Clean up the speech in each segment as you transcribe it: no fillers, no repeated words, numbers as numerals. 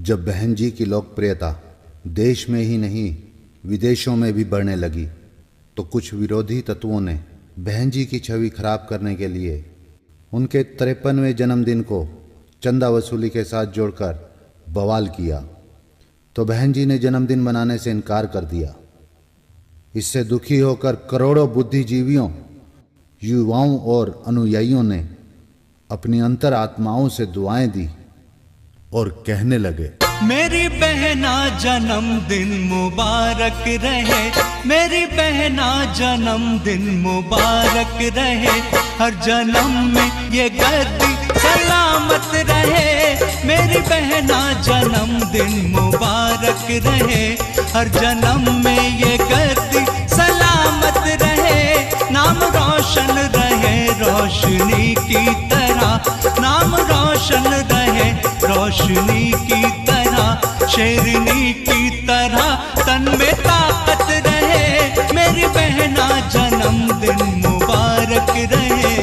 जब बहन जी की लोकप्रियता देश में ही नहीं विदेशों में भी बढ़ने लगी तो कुछ विरोधी तत्वों ने बहन जी की छवि खराब करने के लिए उनके 53वें जन्मदिन को चंदा वसूली के साथ जोड़कर बवाल किया, तो बहन जी ने जन्मदिन मनाने से इनकार कर दिया। इससे दुखी होकर करोड़ों बुद्धिजीवियों, युवाओं और अनुयायियों ने अपनी अंतर आत्माओं से दुआएं दी और कहने लगे, मेरी बहना जन्मदिन मुबारक रहे, मेरी बहना जन्मदिन मुबारक रहे, हर जन्म में ये गद्दी सलामत रहे। मेरी बहना जन्मदिन मुबारक रहे, हर जन्म में ये गद्दी सलामत रहे। नाम रोशन रहे रोशनी की तरह, नाम रोशन रहे रोशनी की तरह, शेरनी की तरह तन में ताकत रहे। मेरी बहना जन्मदिन मुबारक रहे।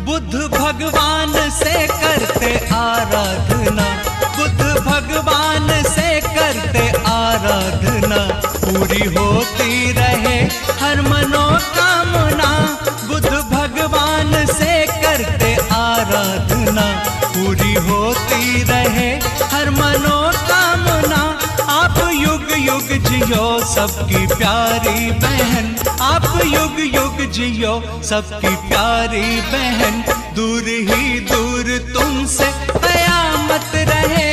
बुद्ध भगवान से करते आराधना, बुद्ध भगवान से करते आराधना, पूरी होती रहे हर मनोकामना। बुद्ध भगवान से करते आराधना, पूरी होती रहे हर मनोकामना। आप युग युग जियो सबकी प्यारी बहन, आप युग युग जियो सबकी प्यारी बहन, दूर ही दूर तुमसे कयामत रहे।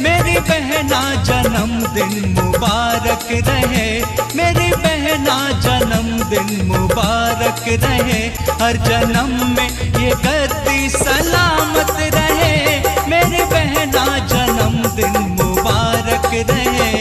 मेरी बहना जन्मदिन मुबारक रहे, मेरी बहना जन्मदिन मुबारक रहे, हर जन्म में ये गद्दी सलामत रहे। मेरी बहना जन्मदिन मुबारक रहे।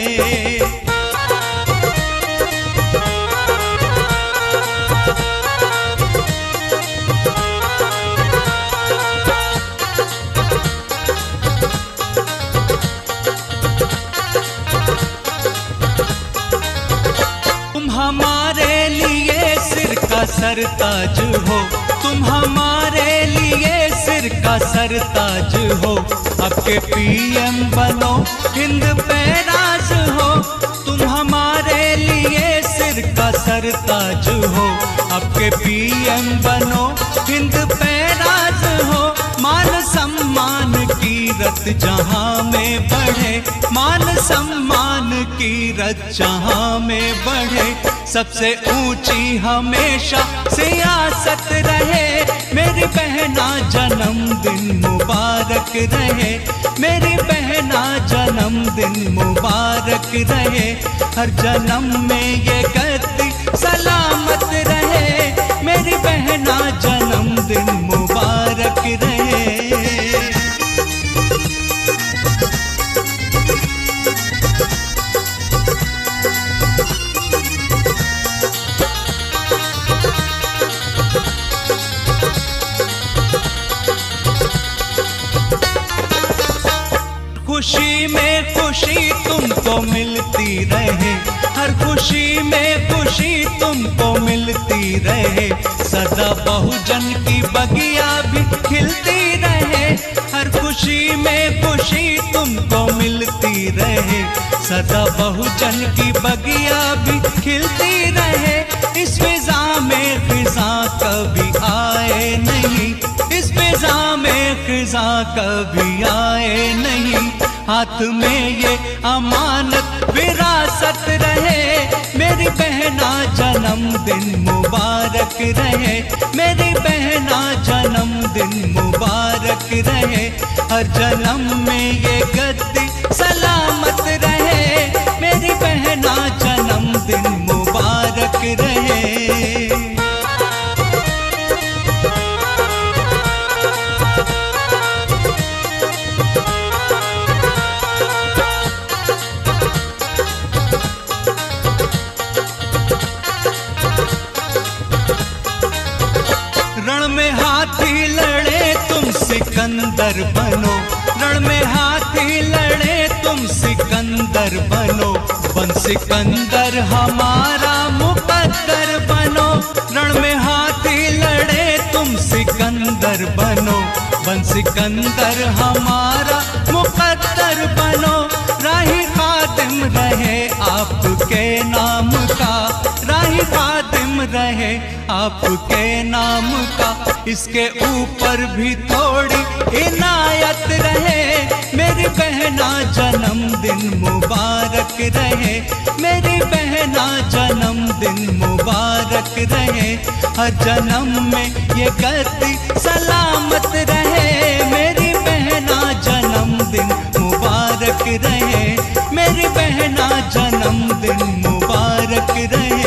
हमारे लिए सिर का सरताज हो, तुम हमारे लिए सिर का सरताज हो। आपके पीएम बनो हिंद पे राज हो, तुम हमारे लिए सिर का सरताज हो। आपके पीएम बनो हिंद पे राज हो। मान सम्मान की रत जहां में बढ़े, मान सम्मान की रत जहां में बढ़े, सबसे ऊंची हमेशा सियासत रहे। मेरी बहना जन्मदिन मुबारक रहे, मेरी बहना जन्मदिन मुबारक रहे, हर जन्म में ये गद्दी सलामत रहे। मेरी बहना जन्मदिन मुबारक रहे। खुशी में खुशी तुमको मिलती रहे, हर खुशी में खुशी तुमको मिलती रहे, सदा बहुजन की बगिया भी खिलती रहे। हर खुशी में खुशी तुमको मिलती रहे, सदा बहुजन की बगिया भी खिलती रहे। इस फिजा में खिजा कभी आए नहीं, इस फिजा में खिजा कभी आए नहीं, हाथ में ये अमानत विरासत रहे। मेरी बहना जन्मदिन मुबारक रहे, मेरी बहना जन्मदिन मुबारक रहे, हर जन्म में ये गद्दी सलामत रहे। मेरी बहना जन्मदिन मुबारक रहे। रण में हाथी लड़े तुम सिकंदर बनो, रण में हाथी लड़े तुम सिकंदर बनो, बन सिकंदर हमारा मुकद्दर बनो। रण में हाथी लड़े तुम सिकंदर बनो, बन सिकंदर हमारा मुकद्दर बनो। राही खादिम रहे आपके नाम का, राही खादिम रहे आपके नाम का। इसके ऊपर भी थोड़ी इनायत रहे, मेरी बहना जन्मदिन मुबारक रहे, मेरी बहना जन्मदिन मुबारक रहे। हर जन्म में ये गति सलामत रहे, मेरी बहना जन्मदिन मुबारक रहे, मेरी बहना जन्मदिन मुबारक रहे।